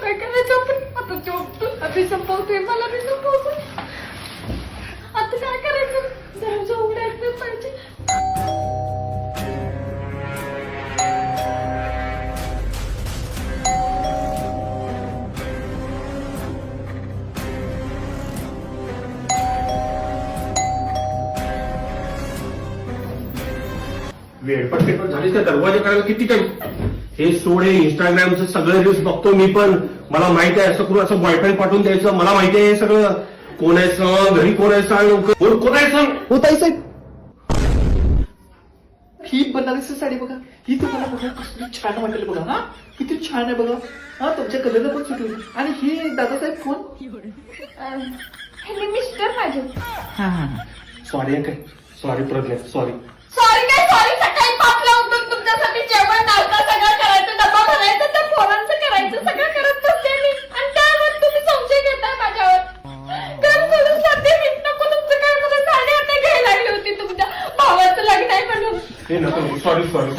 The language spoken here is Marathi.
काय करायचं आता जॉब आता संपवतोय मला बी संपवतोय आता काय करायचं जरा जॉब द्यायला पाहिजे. वेळपट पेपर झालीच का दरवाजा करायला किती टाइम. हे सोड, हे इंस्टाग्रामचं सगळं रील्स बघतो मी पण. मला माहिती आहे असं करून असं बॉयफ्रेंड पाठवून द्यायचं. मला माहिती आहे सगळं. कोण आहे सांग, घरी कोण आहे सांग, लवकर कोण आहे सांग. होताई साहेब, ही बनारसी साडी बघा, ही तुम्हाला बघा कसली छान वाटेल बघा. हा किती छान आहे बघा. हा तुमच्या कलरला पण सुटेल. आणि ही दादासाहेब कोण? हे मिस्टर माझे. हा हा सॉरी काय, सॉरी प्रज्ञा, सॉरी. सॉरी काय सॉरी, सकाळी 5ला उठून तुमच्यासाठी जेवण नाश्ता सगळं करायचं, डबा भरायचं, त्या पोरांचं करायचं, सगळं करत बसते मी. आणि त्यावर तुम्ही संशय घेताय माझ्यावर. घर सोडून जाते मी. नको तुमचं काय, मला साडी आता घ्यायला लागली होती तुमच्या भावाचं लग्न आहे म्हणून. हे नको, सॉरी सॉरी.